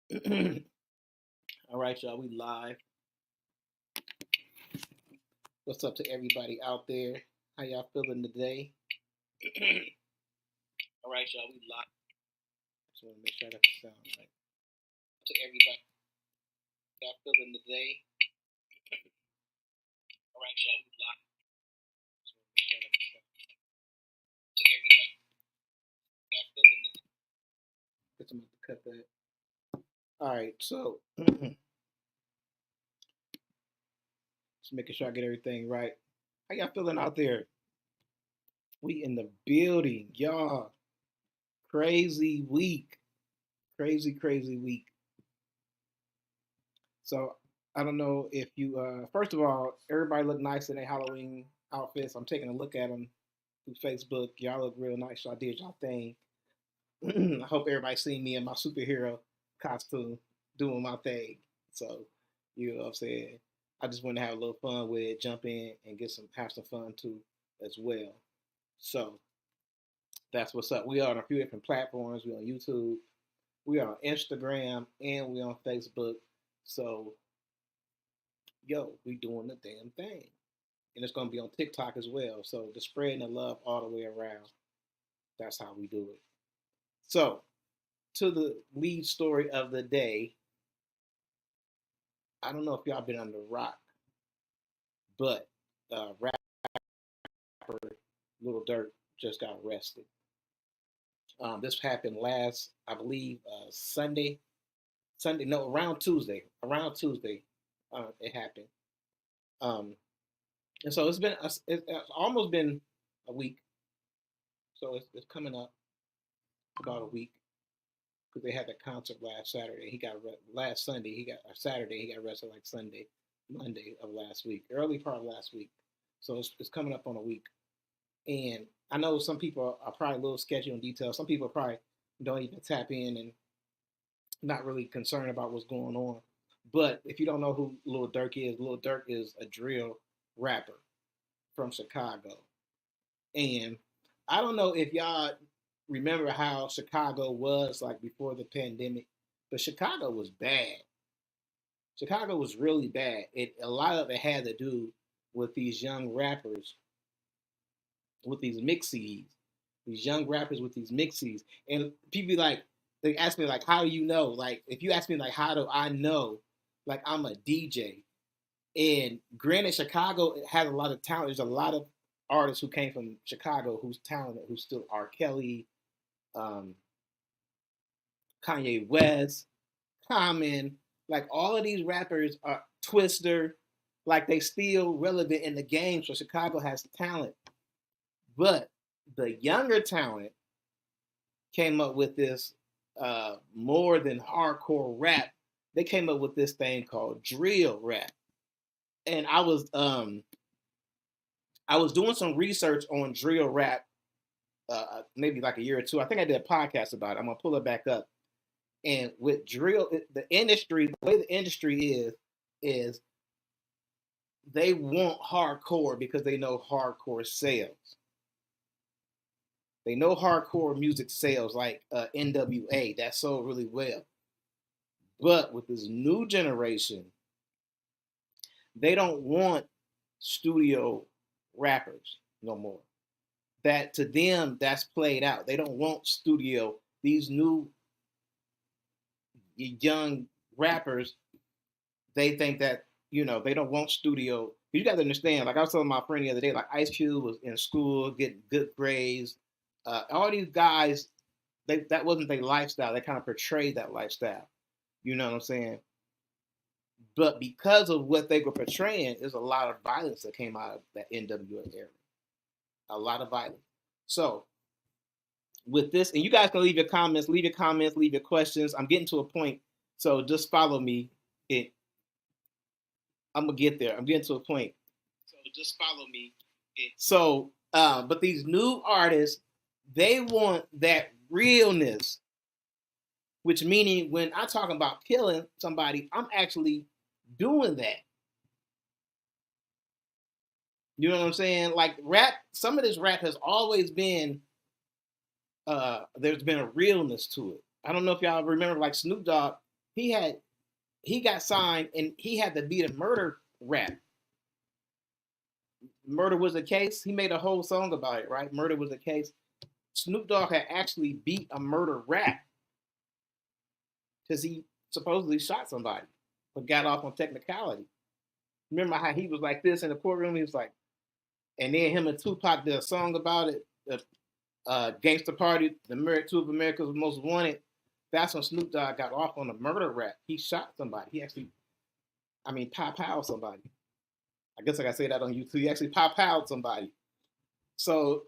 All right, y'all, we live. What's up to everybody out there? How y'all feeling today? All right, y'all, we live. Just want to make sure I got the sound right. To everybody, y'all feeling today? All right, y'all, we live. Just want to make sure I got the sound right. To everybody, y'all feeling today? Guess I'm going to cut that. All right, so just making sure I get everything right. How y'all feeling out there? We in the building, y'all. Crazy week. Crazy week. So I don't know if you. First of all, everybody look nice in their Halloween outfits. I'm taking a look at them through Facebook. Y'all look real nice. Y'all did y'all thing. I hope everybody seen me in my superhero costume doing my thing. So you know what I'm saying. I just want to have a little fun with it, jump in and have some fun too as well. So that's what's up. We are on a few different platforms. We on YouTube, we are on Instagram, and we on Facebook. So yo, we doing the damn thing. And it's gonna be on TikTok as well. So just spreading the love all the way around. That's how we do it. So to the lead story of the day. I don't know if y'all been under rock, but rapper Lil Durk just got arrested. This happened last, I believe, Sunday. Sunday, no, around Tuesday. Around Tuesday, it happened. Um, and so it's almost been a week. So it's coming up about a week because they had that concert last Saturday. Last Sunday. He got Saturday. He got arrested like Sunday, Monday of last week, early part of last week. So it's coming up on a week. And I know some people are probably a little sketchy on details. Some people probably don't even tap in and not really concerned about what's going on. But if you don't know who Lil Durk is a drill rapper from Chicago. And I don't know if y'all remember how Chicago was like before the pandemic, but Chicago was bad. Chicago was really bad. A lot of it had to do with these young rappers with these mixies, these young rappers with these mixies, and people be like, they ask me like, how do you know? Like, if you ask me like, how do I know? Like, I'm a DJ, and granted, Chicago has a lot of talent. There's a lot of artists who came from Chicago who's talented, who still R. Kelly, um, Kanye West, Common, like all of these rappers are Twister, like they still relevant in the game. So Chicago has talent, but the younger talent came up with this more than hardcore rap. They came up with this thing called drill rap, and I was doing some research on drill rap maybe like a year or two. I think I did a podcast about it. I'm gonna pull it back up. And with drill, the industry, the way the industry is they want hardcore because they know hardcore sales. They know hardcore music sales like NWA that sold really well. But with this new generation, they don't want studio rappers no more. That to them, that's played out. They don't want studio. These new young rappers, they think that they don't want studio. You got to understand. Like I was telling my friend the other day, like Ice Cube was in school getting good grades. All these guys, that wasn't their lifestyle. They kind of portrayed that lifestyle. You know what I'm saying? But because of what they were portraying, there's a lot of violence that came out of that NWA era. A lot of violence. So with this, and you guys can leave your comments, leave your questions. I'm getting to a point, so just follow me. I'm gonna get there. I'm getting to a point. So just follow me. So, but these new artists, they want that realness, which meaning when I talk about killing somebody, I'm actually doing that. You know what I'm saying? Like rap, some of this rap has always been there's been a realness to it. I don't know if y'all remember like Snoop Dogg, he had he got signed and he had to beat a murder rap. Murder was the case. He made a whole song about it, right? Murder was the case. Snoop Dogg had actually beat a murder rap because he supposedly shot somebody, but got off on technicality. Remember how he was like this in the courtroom? He was like, and then him and Tupac did a song about it. The Gangster Party, two of America's Most Wanted. That's when Snoop Dogg got off on a murder rap. He shot somebody. He actually, pow somebody. I guess I gotta say that on YouTube. He actually pow somebody. So,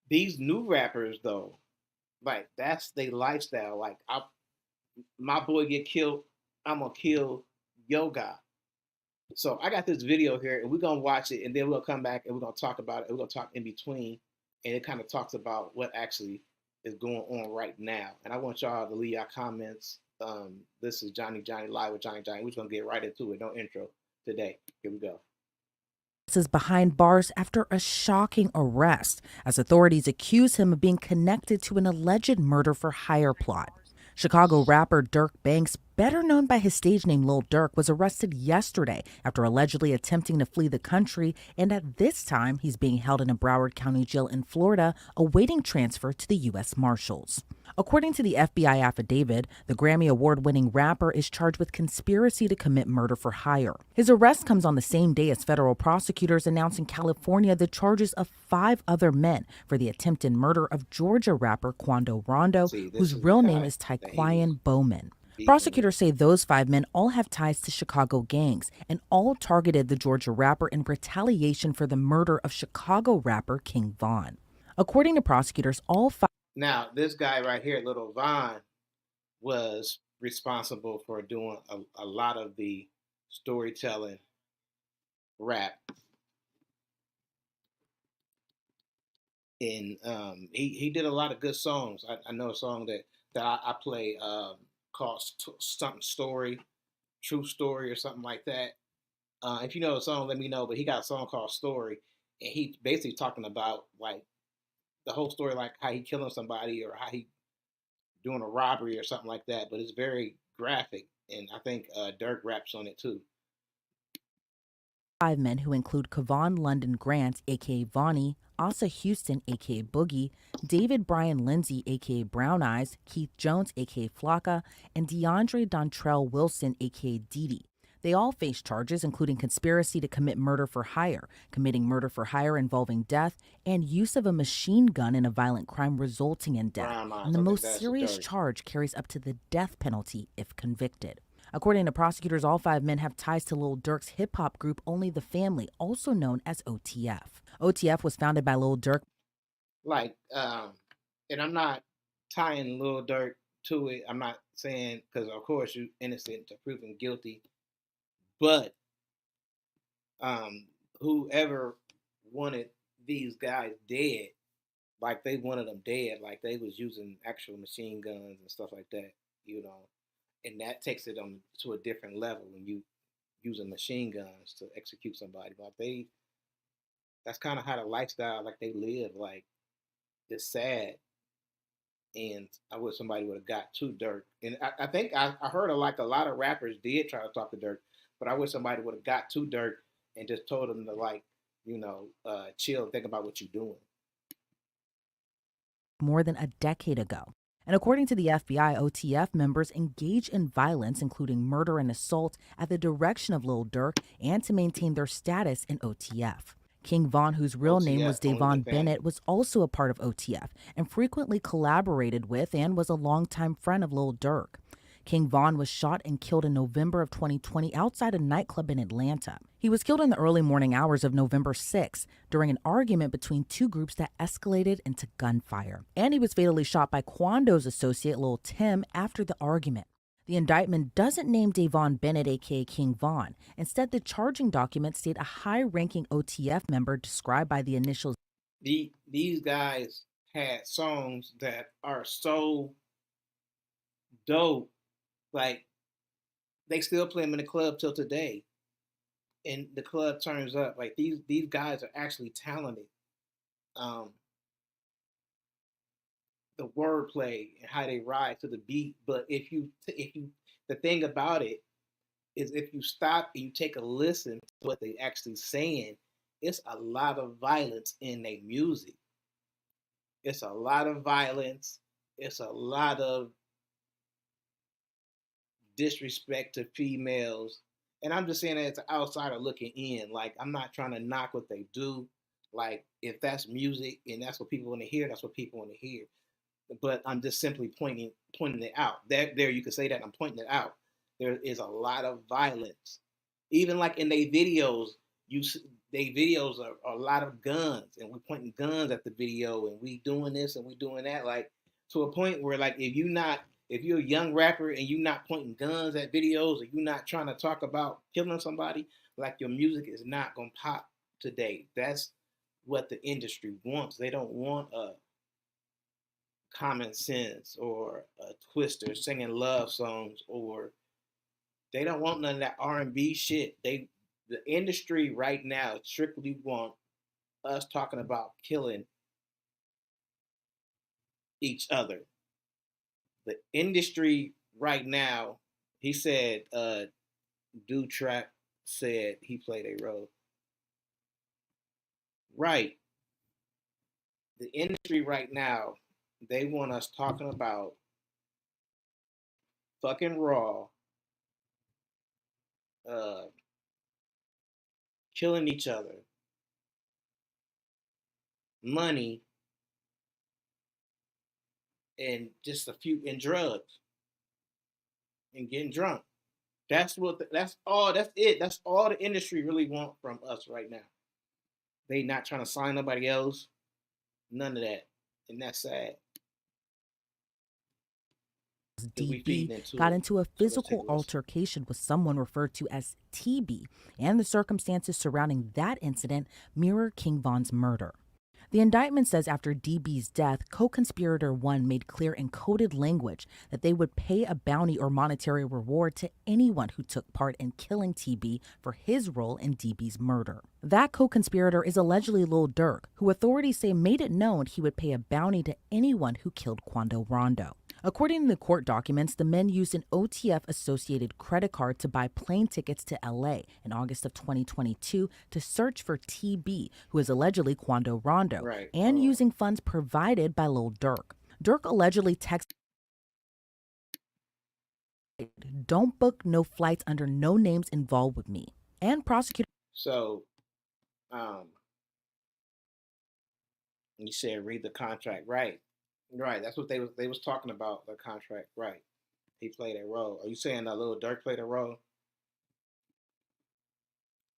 these new rappers though, like that's their lifestyle. Like my boy get killed, I'm gonna kill yo guy. So I got this video here, and we're gonna watch it, and then we'll come back and we're gonna talk about it. We're gonna talk in between, and it kind of talks about what actually is going on right now. And I want y'all to leave your comments. This is Johnny Live with Johnny. We're just gonna get right into it. No intro today. Here we go. Is behind bars after a shocking arrest as authorities accuse him of being connected to an alleged murder for hire plot. Chicago rapper Durk Banks, better known by his stage name Lil Durk, was arrested yesterday after allegedly attempting to flee the country, and at this time he's being held in a Broward County jail in Florida, awaiting transfer to the U.S. Marshals. According to the FBI affidavit, the Grammy Award-winning rapper is charged with conspiracy to commit murder for hire. His arrest comes on the same day as federal prosecutors announced in California the charges of 5 other men for the attempted murder of Georgia rapper Quando Rondo, whose real name is Taquan Bowman. Prosecutors say those 5 men all have ties to Chicago gangs and all targeted the Georgia rapper in retaliation for the murder of Chicago rapper King Von. According to prosecutors, all 5... Now, this guy right here, Little Von, was responsible for doing a lot of the storytelling rap. And he did a lot of good songs. I know a song that I play called something story, true story or something like that. If you know the song, let me know. But he got a song called Story, and he basically talking about like the whole story, like how he killing somebody or how he doing a robbery or something like that. But it's very graphic, and I think Durk raps on it too. 5 men who include Kevon London Grant, a.k.a. Vonnie, Asa Houston, a.k.a. Boogie, David Brian Lindsay, a.k.a. Brown Eyes, Keith Jones, a.k.a. Flocka, and DeAndre Dontrell Wilson, a.k.a. Didi. They all face charges including conspiracy to commit murder for hire, committing murder for hire involving death, and use of a machine gun in a violent crime resulting in death. And the most serious charge carries up to the death penalty if convicted. According to prosecutors, all 5 men have ties to Lil Durk's hip-hop group Only the Family, also known as OTF. OTF was founded by Lil Durk. And I'm not tying Lil Durk to it. I'm not saying, because of course you're innocent to proven guilty. But whoever wanted these guys dead, like they wanted them dead, like they was using actual machine guns and stuff like that, and that takes it on to a different level when you using machine guns to execute somebody. But that's kind of how the lifestyle like they live. Like it's sad, and I wish somebody would have got to Durk. And I think I heard a lot of rappers did try to talk to Durk, but I wish somebody would have got to Durk and just told him to chill and think about what you're doing. More than a decade ago. And according to the FBI, OTF members engage in violence, including murder and assault, at the direction of Lil Durk and to maintain their status in OTF. King Von, whose real name was Davon Bennett, was also a part of OTF and frequently collaborated with and was a longtime friend of Lil Durk. King Von was shot and killed in November of 2020 outside a nightclub in Atlanta. He was killed in the early morning hours of November 6 during an argument between 2 groups that escalated into gunfire. And he was fatally shot by Quando's associate Lil Tim after the argument. The indictment doesn't name Davon Bennett, a.k.a. King Von. Instead, the charging documents state a high-ranking OTF member described by the initials. These guys had songs that are so dope. Like, they still play them in the club till today. And the club turns up. Like, these guys are actually talented. The the wordplay and how they ride to the beat. But the thing about it is, if you stop and you take a listen to what they actually saying, it's a lot of violence in their music. It's a lot of violence. It's a lot of disrespect to females. And I'm just saying that as an outsider looking in. Like, I'm not trying to knock what they do. Like, if that's music and that's what people want to hear, that's what people want to hear. But I'm just simply pointing it out. There you could say that I'm pointing it out. There is a lot of violence. Even like in their videos, you they videos are a lot of guns, and we're pointing guns at the video, and we doing this and we doing that, like to a point where, like, if you're a young rapper and you're not pointing guns at videos, or you're not trying to talk about killing somebody, like, your music is not gonna pop today. That's what the industry wants. They don't want a Common Sense or a Twister singing love songs, or they don't want none of that R&B shit. The industry right now strictly want us talking about killing each other. The industry right now, he said, Do Trap said he played a role. Right. The industry right now, they want us talking about fucking raw, uh, killing each other, money, and just a few, and drugs, and getting drunk. That's all. That's it. That's all the industry really want from us right now. They not trying to sign nobody else. None of that, and that's sad. DB got into a physical altercation with someone referred to as TB, and the circumstances surrounding that incident mirror King Von's murder. The indictment says after DB's death, co-conspirator 1 made clear in coded language that they would pay a bounty or monetary reward to anyone who took part in killing TB for his role in DB's murder. That co-conspirator is allegedly Lil Durk, who authorities say made it known he would pay a bounty to anyone who killed Quando Rondo. According to the court documents, the men used an OTF-associated credit card to buy plane tickets to LA in August of 2022 to search for TB, who is allegedly Quando Rondo, right, and using funds provided by Lil Durk. Durk allegedly texted, "Don't book no flights under no names involved with me." And prosecutor. So, you said read the contract, right? Right. That's what they was talking about, the contract, right? He played a role. Are you saying that Lil Durk played a role?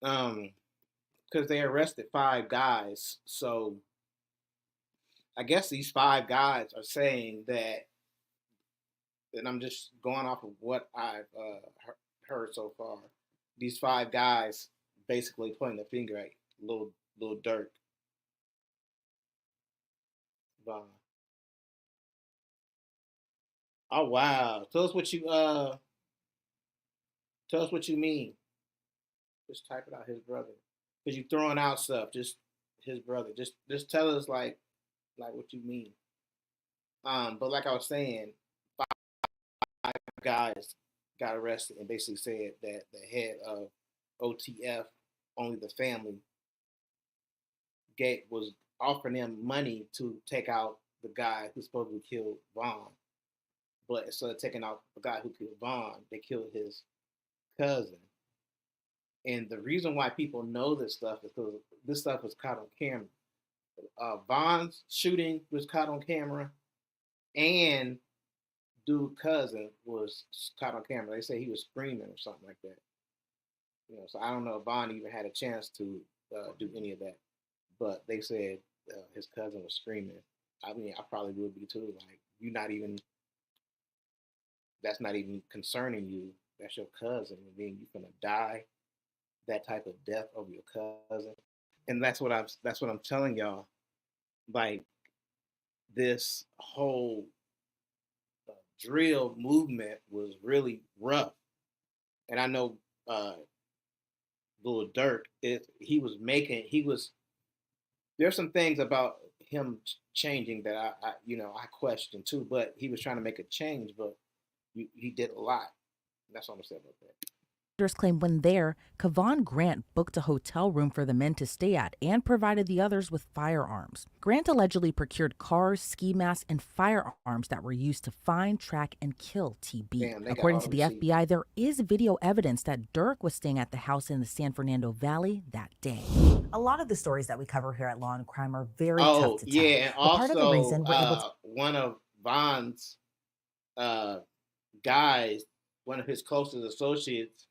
Because they arrested 5 guys, so I guess these 5 guys are saying that, and I'm just going off of what I've heard so far. These 5 guys basically pointing the finger at Lil Durk. Oh wow! Tell us what you mean. Just type it out, his brother. Because you throwing out stuff. Just his brother. Just tell us like what you mean. But like I was saying, 5 guys got arrested and basically said that the head of OTF, only the family, was offering them money to take out the guy who supposedly killed Vaughn. But instead of taking out the guy who killed Vaughn, they killed his cousin. And the reason why people know this stuff is because this stuff was caught on camera. Vaughn's shooting was caught on camera, and dude's cousin was caught on camera. They say he was screaming or something like that. So I don't know if Vaughn even had a chance to do any of that, but they said his cousin was screaming. I mean, I probably would be too. Like, that's not even concerning you. That's your cousin, and then you're gonna die that type of death over your cousin. And that's what I'm telling y'all. Like, this whole drill movement was really rough. And I know Lil Durk, there's some things about him changing that I questioned too. But he was trying to make a change, but he did a lot. That's all I'm saying about that. Claim when there, Kevon Grant booked a hotel room for the men to stay at and provided the others with firearms. Grant allegedly procured cars, ski masks, and firearms that were used to find, track, and kill TB. Damn, According to the FBI, there is video evidence that Durk was staying at the house in the San Fernando Valley that day. A lot of the stories that we cover here at Law and Crime are very tough to tell. Yeah, and also part of the reason we're able to... one of Von's guys, one of his closest associates,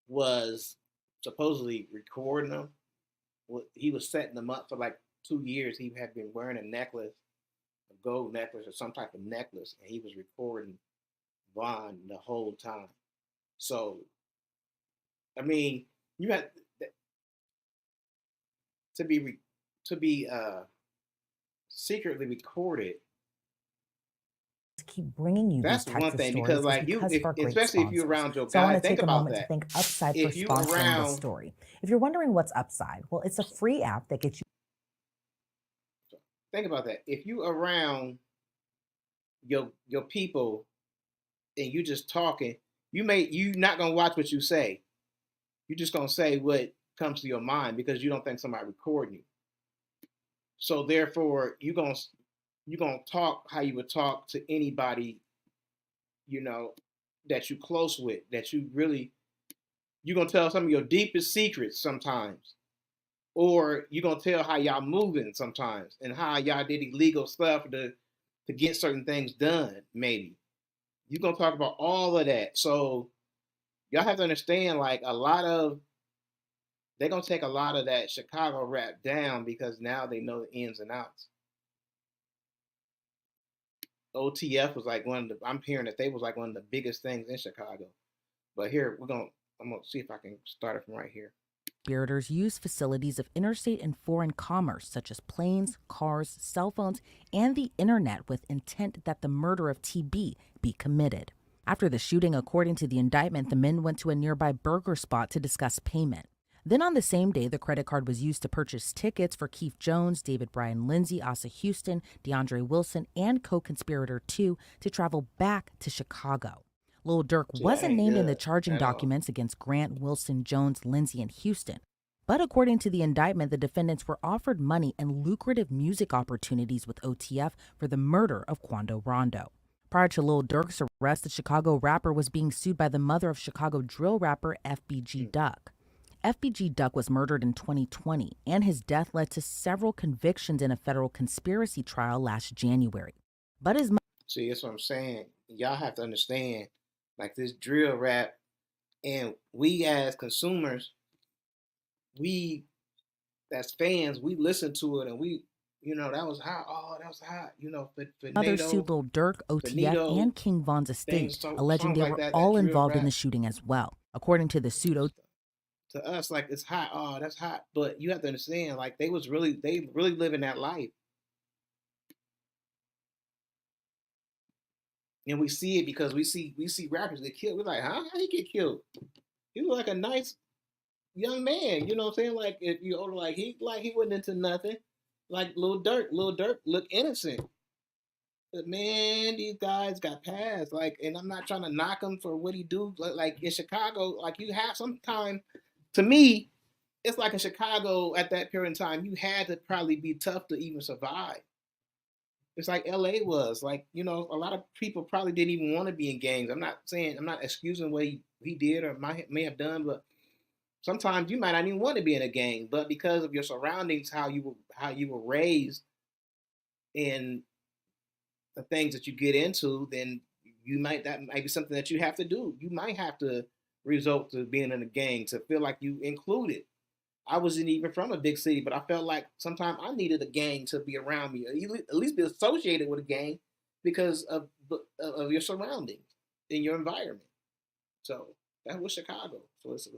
was supposedly recording them. He was setting them up for like 2 years. He had been wearing a necklace, a gold necklace or some type of necklace, and he was recording Von the whole time. So, I mean, you had to be secretly recorded. Keep bringing you that's these types one thing, of because like because especially if you're around your so guy, I want to think take a about moment that. to think Upside If for you sponsoring around, this story. If you're wondering what's Upside, well, it's a free app that gets you... Think about that. If you around your people and you just talking, you not gonna watch what you say. You're just gonna say what comes to your mind because you don't think somebody recording you. So therefore, you're gonna talk how you would talk to anybody, that you close with, that you're gonna tell some of your deepest secrets sometimes. Or you're gonna tell how y'all moving sometimes and how y'all did illegal stuff to get certain things done, maybe. You're gonna talk about all of that. So y'all have to understand, like, they're gonna take a lot of that Chicago rap down because now they know the ins and outs. OTF was like I'm hearing that they was like one of the biggest things in Chicago. But here I'm gonna see if I can start it from right here. Conspirators use facilities of interstate and foreign commerce, such as planes, cars, cell phones, and the internet, with intent that the murder of TB be committed. After the shooting, according to the indictment, the men went to a nearby burger spot to discuss payment. Then on the same day, the credit card was used to purchase tickets for Keith Jones, David Brian Lindsay, Asa Houston, DeAndre Wilson, and co-conspirator 2 to travel back to Chicago. Lil Durk wasn't named in the charging documents against Grant, Wilson, Jones, Lindsay, and Houston. But according to the indictment, the defendants were offered money and lucrative music opportunities with OTF for the murder of Quando Rondo. Prior to Lil Durk's arrest, the Chicago rapper was being sued by the mother of Chicago drill rapper FBG Duck. FBG Duck was murdered in 2020, and his death led to several convictions in a federal conspiracy trial last January. But his See, that's what I'm saying. Y'all have to understand, like, this drill rap, and we as consumers, we as fans, we listen to it, and we, that was hot. Oh, that was hot. For mother sued Lil Durk, OTF, and King Von's estate, alleging they were all involved in the shooting as well. According to the suit, to us, like, it's hot. Oh, that's hot. But you have to understand, like, they really living that life. And we see it because we see rappers get killed. We're like, huh? How he get killed? He was like a nice young man. You know what I'm saying? Like, if you older, like he wasn't into nothing. Like Lil Durk looked innocent. But man, these guys got passed. Like, and I'm not trying to knock him for what he do. Like in Chicago, like, you have some time. To me, it's like in Chicago at that period in time, you had to probably be tough to even survive. It's like LA was. Like, a lot of people probably didn't even want to be in gangs. I'm not excusing what he did or may have done, but sometimes you might not even want to be in a gang. But because of your surroundings, how you were raised, and the things that you get into, then that might be something that you have to do. You might have to resort to being in a gang to feel like you included. I wasn't even from a big city, but I felt like sometimes I needed a gang to be around me, or at least be associated with a gang because of your surroundings in your environment. So that was Chicago. So let's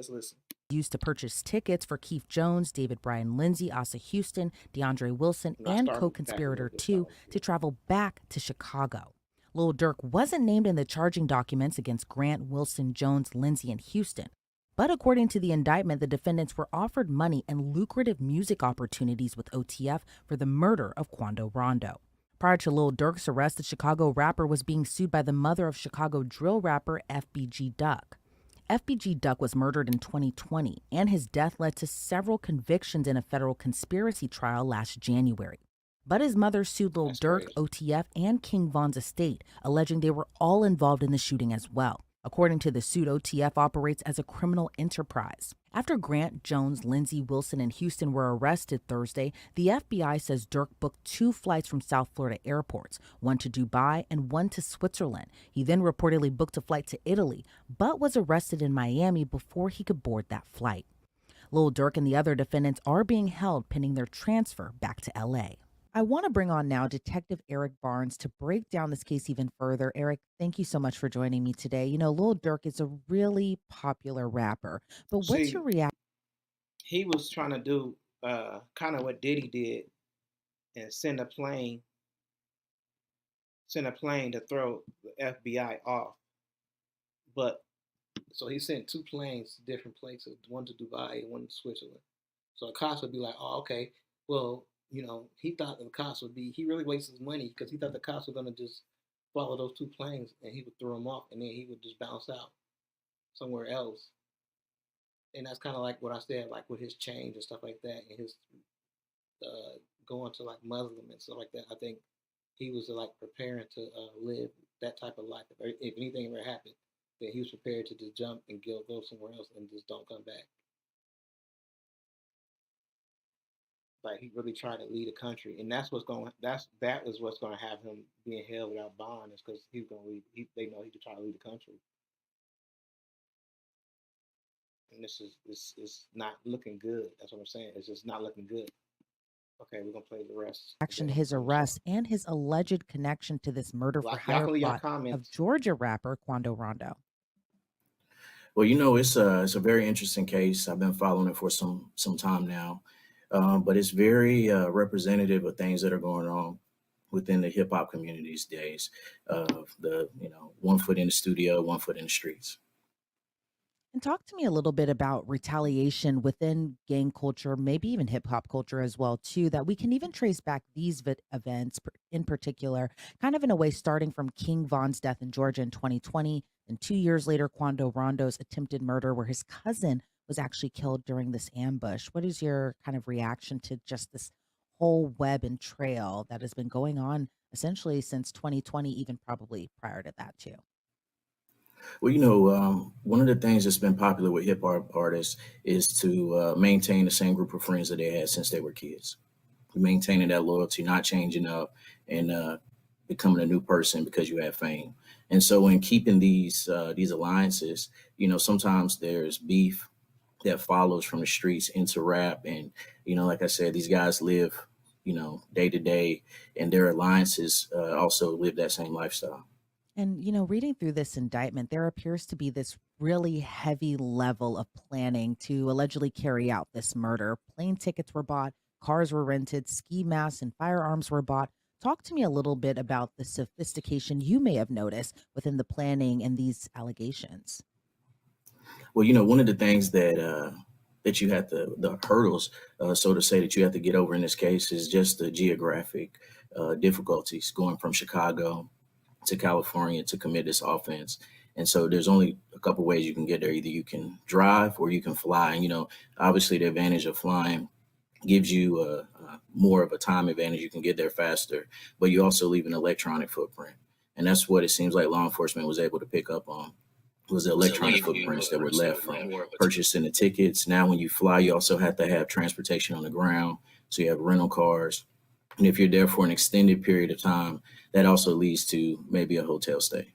listen. Used to purchase tickets for Keith Jones, David Brian Lindsay, Asa Houston, DeAndre Wilson, and co-conspirator 2 to travel back to Chicago. Lil Durk wasn't named in the charging documents against Grant, Wilson, Jones, Lindsay, and Houston. But according to the indictment, the defendants were offered money and lucrative music opportunities with OTF for the murder of Quando Rondo. Prior to Lil Durk's arrest, the Chicago rapper was being sued by the mother of Chicago drill rapper FBG Duck. FBG Duck was murdered in 2020, and his death led to several convictions in a federal conspiracy trial last January. But his mother sued Lil That's Durk, crazy. OTF, and King Von's estate, alleging they were all involved in the shooting as well. According to the suit, OTF operates as a criminal enterprise. After Grant Jones, Lindsey Wilson, and Houston were arrested Thursday, the FBI says Durk booked 2 flights from South Florida airports, one to Dubai and one to Switzerland. He then reportedly booked a flight to Italy, but was arrested in Miami before he could board that flight. Lil Durk and the other defendants are being held pending their transfer back to LA. I want to bring on now Detective Eric Barnes to break down this case even further. Eric, thank you so much for joining me today. You know, Lil Durk is a really popular rapper, but what's your See, reaction? he was trying to do kind of what Diddy did and send a plane to throw the FBI off. But so he sent 2 planes to different places, one to Dubai and one to Switzerland. So the cops would be like, "Oh, okay. Well, he thought the cops would be. He really wasted his money because he thought the cops were gonna just follow those 2 planes and he would throw them off, and then he would just bounce out somewhere else." And that's kind of like what I said, like with his change and stuff like that, and his going to like Muslim and stuff like that. I think he was like preparing to live that type of life. If anything ever happened, then he was prepared to just jump and go somewhere else and just don't come back. Like he really tried to lead a country, and that is what's going to have him being held without bond, is because he's going to lead. They know he could try to lead the country, and this is not looking good. That's what I'm saying. It's just not looking good. Okay, we're gonna play the rest of To his the song. arrest and his alleged connection to this murder for Y'all hire can leave your plot of comments. Georgia rapper Quando Rondo. Well, it's a very interesting case. I've been following it for some time now, but it's very representative of things that are going on within the hip hop community these days. The one foot in the studio, one foot in the streets. And talk to me a little bit about retaliation within gang culture, maybe even hip hop culture as well, too, that we can even trace back these events in particular, kind of in a way, starting from King Von's death in Georgia in 2020, and 2 years later, Quando Rondo's attempted murder, where his cousin was actually killed during this ambush. What is your kind of reaction to just this whole web and trail that has been going on essentially since 2020, even probably prior to that, too? Well, one of the things that's been popular with hip hop artists is to maintain the same group of friends that they had since they were kids, maintaining that loyalty, not changing up and becoming a new person because you have fame. And so, in keeping these alliances, sometimes there's beef that follows from the streets into rap, and like I said, these guys live, day to day, and their alliances also live that same lifestyle. And, reading through this indictment, there appears to be this really heavy level of planning to allegedly carry out this murder. Plane tickets were bought, cars were rented, ski masks and firearms were bought. Talk to me a little bit about the sophistication you may have noticed within the planning and these allegations. Well, one of the things that you have to the hurdles, so to say, that you have to get over in this case is just the geographic difficulties going from Chicago to California to commit this offense. And so there's only a couple ways you can get there. Either you can drive or you can fly. And obviously the advantage of flying gives you more of a time advantage. You can get there faster, but you also leave an electronic footprint. And that's what it seems like law enforcement was able to pick up on, was the electronic footprints that were left from purchasing the tickets. Now, when you fly, you also have to have transportation on the ground. So you have rental cars. And if you're there for an extended period of time, that also leads to maybe a hotel stay.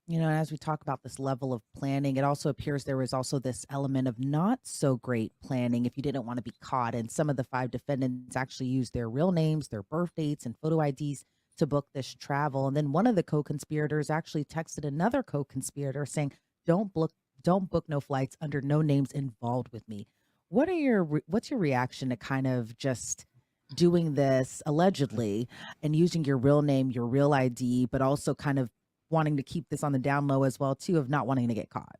As we talk about this level of planning, it also appears there was also this element of not so great planning if you didn't want to be caught. And some of the 5 defendants actually used their real names, their birth dates, and photo IDs to book this travel. And then one of the co-conspirators actually texted another co-conspirator saying, don't book no flights under no names involved with me." What's your reaction to kind of just doing this allegedly and using your real name, your real ID, but also kind of wanting to keep this on the down low as well too, of not wanting to get caught?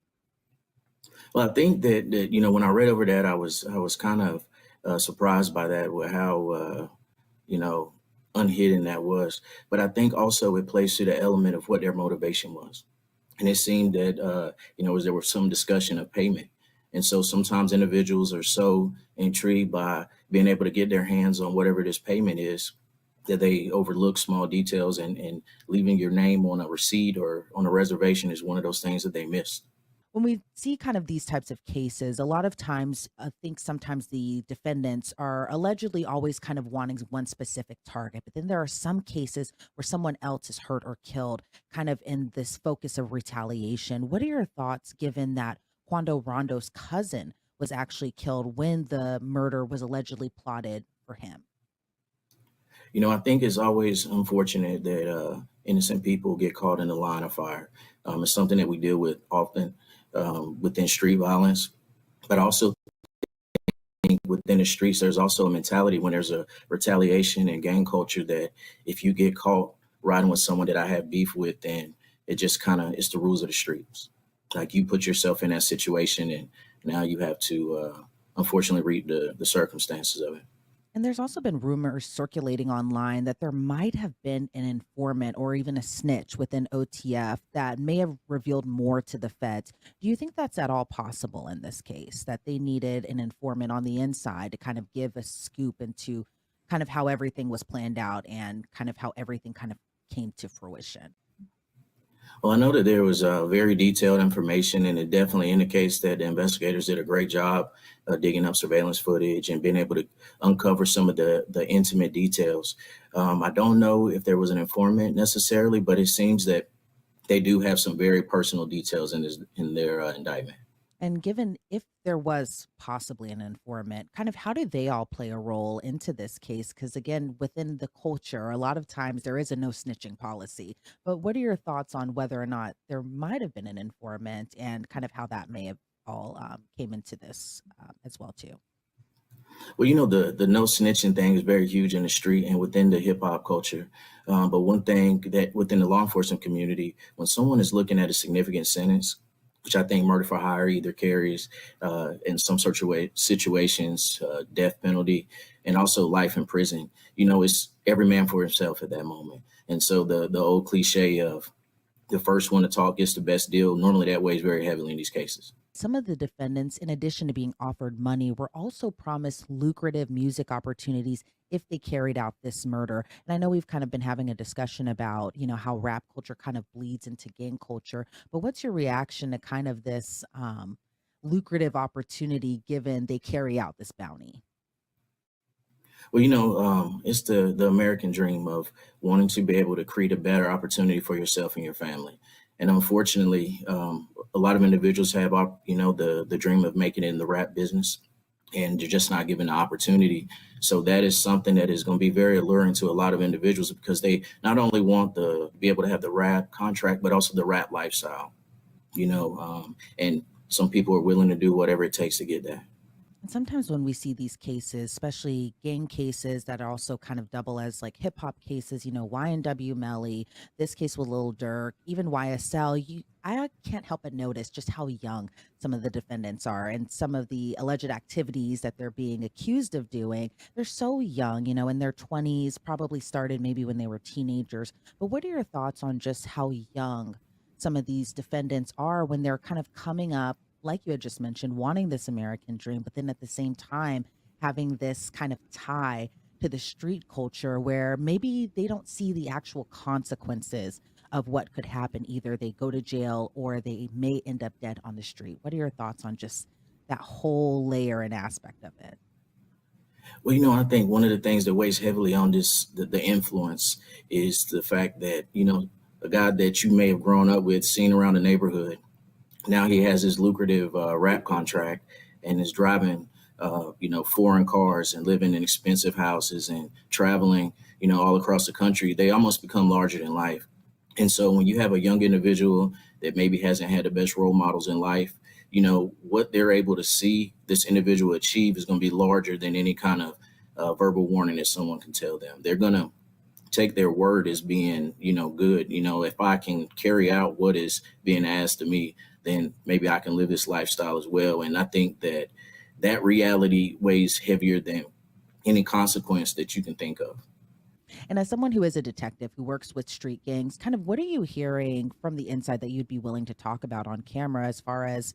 Well, I think that when I read over that, I was kind of surprised by that, with how you know unhidden that was. But I think also it plays to the element of what their motivation was. And it seemed that as there was some discussion of payment, and so sometimes individuals are so intrigued by being able to get their hands on whatever this payment is, that they overlook small details, and leaving your name on a receipt or on a reservation is one of those things that they missed. When we see kind of these types of cases, a lot of times, I think sometimes the defendants are allegedly always kind of wanting one specific target. But then there are some cases where someone else is hurt or killed, kind of in this focus of retaliation. What are your thoughts given that Quando Rondo's cousin was actually killed when the murder was allegedly plotted for him? I think it's always unfortunate that innocent people get caught in the line of fire. It's something that we deal with often within street violence, but also think within the streets, there's also a mentality when there's a retaliation and gang culture that if you get caught riding with someone that I have beef with, then it just kind of it's the rules of the streets. Like, you put yourself in that situation, and now you have to unfortunately reap the circumstances of it. And there's also been rumors circulating online that there might have been an informant or even a snitch within OTF that may have revealed more to the feds. Do you think that's at all possible in this case, that they needed an informant on the inside to kind of give a scoop into kind of how everything was planned out and kind of how everything kind of came to fruition? Well, I know that there was very detailed information, and it definitely indicates that the investigators did a great job digging up surveillance footage and being able to uncover some of the intimate details. I don't know if there was an informant necessarily, but it seems that they do have some very personal details in their indictment. And given if there was possibly an informant, kind of how do they all play a role into this case? Because again, within the culture, a lot of times there is a no snitching policy. But what are your thoughts on whether or not there might have been an informant and kind of how that may have all came into this as well too? Well, the no snitching thing is very huge in the street and within the hip hop culture. But one thing that within the law enforcement community, when someone is looking at a significant sentence, which I think murder for hire either carries in some sort of situations, death penalty, and also life in prison. It's every man for himself at that moment. And so the old cliche of the first one to talk gets the best deal, normally that weighs very heavily in these cases. Some of the defendants, in addition to being offered money, were also promised lucrative music opportunities if they carried out this murder. And I know we've kind of been having a discussion about, how rap culture kind of bleeds into gang culture. But what's your reaction to kind of this lucrative opportunity given they carry out this bounty? Well, it's the American dream of wanting to be able to create a better opportunity for yourself and your family. And unfortunately, a lot of individuals have, the dream of making it in the rap business, and you're just not given the opportunity. So that is something that is going to be very alluring to a lot of individuals, because they not only want to be able to have the rap contract, but also the rap lifestyle. And some people are willing to do whatever it takes to get that. And sometimes when we see these cases, especially gang cases that are also kind of double as like hip hop cases, YNW Melly, this case with Lil Durk, even YSL, I can't help but notice just how young some of the defendants are and some of the alleged activities that they're being accused of doing. They're so young, in their 20s, probably started maybe when they were teenagers. But what are your thoughts on just how young some of these defendants are when they're kind of coming up, like you had just mentioned, wanting this American dream, but then at the same time having this kind of tie to the street culture where maybe they don't see the actual consequences of what could happen. Either they go to jail or they may end up dead on the street. What are your thoughts on just that whole layer and aspect of it? Well, I think one of the things that weighs heavily on the influence, is the fact that, a guy that you may have grown up with, seen around the neighborhood, now he has his lucrative rap contract and is driving, foreign cars and living in expensive houses and traveling, all across the country. They almost become larger than life. And so when you have a young individual that maybe hasn't had the best role models in life, what they're able to see this individual achieve is going to be larger than any kind of verbal warning that someone can tell them. They're going to take their word as being, good. If I can carry out what is being asked of me, then maybe I can live this lifestyle as well. And I think that that reality weighs heavier than any consequence that you can think of. And as someone who is a detective who works with street gangs, kind of what are you hearing from the inside that you'd be willing to talk about on camera as far as,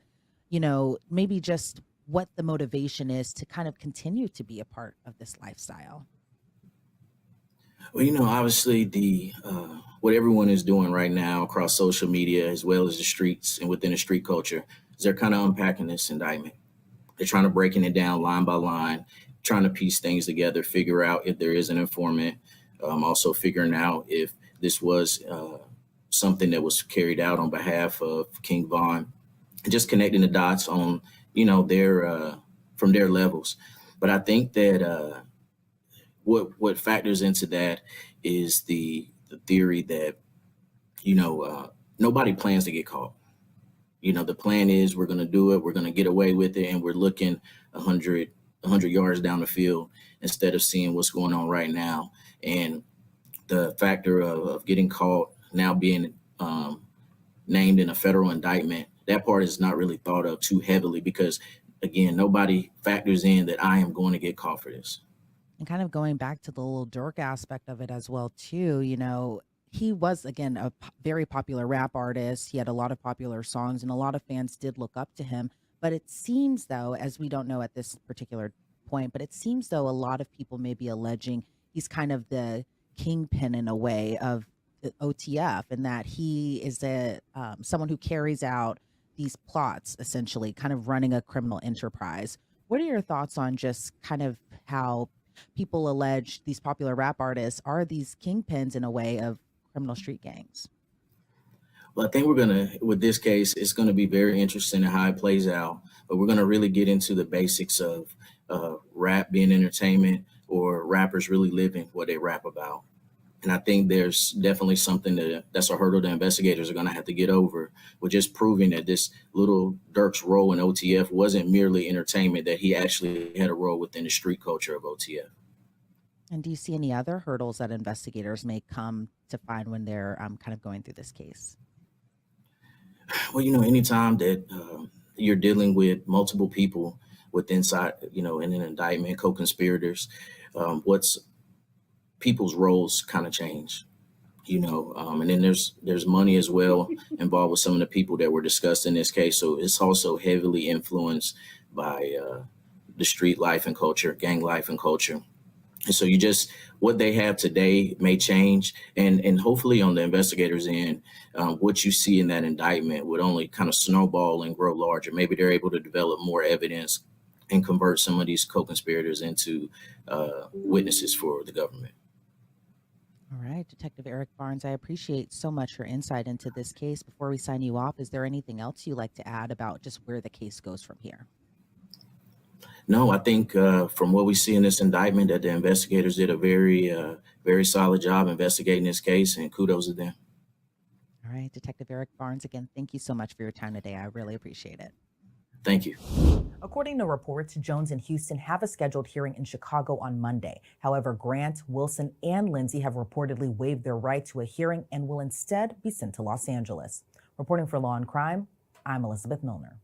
maybe just what the motivation is to kind of continue to be a part of this lifestyle? Well, obviously the what everyone is doing right now across social media as well as the streets and within the street culture is they're kind of unpacking this indictment. They're trying to breaking it down line by line, trying to piece things together, figure out if there is an informant, also figuring out if this was something that was carried out on behalf of King Von, just connecting the dots on, their from their levels. But I think that what factors into that is the theory that nobody plans to get caught. The plan is we're going to do it, we're going to get away with it, and we're looking 100 yards down the field instead of seeing what's going on right now. And the factor of getting caught now being named in a federal indictment, that part is not really thought of too heavily because, again, nobody factors in that I am going to get caught for this. And kind of going back to the Lil Durk aspect of it as well, too, he was, again, a very popular rap artist. He had a lot of popular songs, and a lot of fans did look up to him. But it seems, though, as we don't know at this particular point, but it seems, though, a lot of people may be alleging he's kind of the kingpin in a way of the OTF, and that he is someone who carries out these plots, essentially, kind of running a criminal enterprise. What are your thoughts on just kind of how people allege these popular rap artists are these kingpins in a way of criminal street gangs? Well, I think with this case, it's gonna be very interesting in how it plays out. But we're gonna really get into the basics of rap being entertainment or rappers really living what they rap about. And I think there's definitely something that's a hurdle that investigators are gonna have to get over, with just proving that this little Dirk's role in OTF wasn't merely entertainment; that he actually had a role within the street culture of OTF. And do you see any other hurdles that investigators may come to find when they're kind of going through this case? Well, anytime that you're dealing with multiple people with inside, in an indictment, co-conspirators, what's people's roles kind of change, and then there's money as well involved with some of the people that were discussed in this case. So it's also heavily influenced by the street life and culture, gang life and culture. And so what they have today may change, and hopefully on the investigators end, what you see in that indictment would only kind of snowball and grow larger. Maybe they're able to develop more evidence and convert some of these co-conspirators into witnesses for the government. All right, Detective Eric Barnes, I appreciate so much your insight into this case. Before we sign you off, is there anything else you'd like to add about just where the case goes from here? No, I think from what we see in this indictment, that the investigators did a very solid job investigating this case, and kudos to them. All right, Detective Eric Barnes, again, thank you so much for your time today. I really appreciate it. Thank you. According to reports, Jones and Houston have a scheduled hearing in Chicago on Monday. However, Grant, Wilson, and Lindsay have reportedly waived their right to a hearing and will instead be sent to Los Angeles. Reporting for Law and Crime, I'm Elizabeth Milner.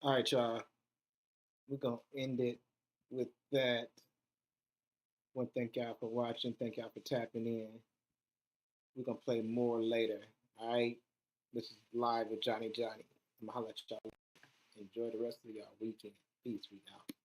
All right, y'all. We're gonna end it with that. Want to thank y'all for watching. Thank y'all for tapping in. We're gonna play more later. All right. This is live with Johnny. I'm gonna holla at y'all. Enjoy the rest of y'all weekend. Peace. We out.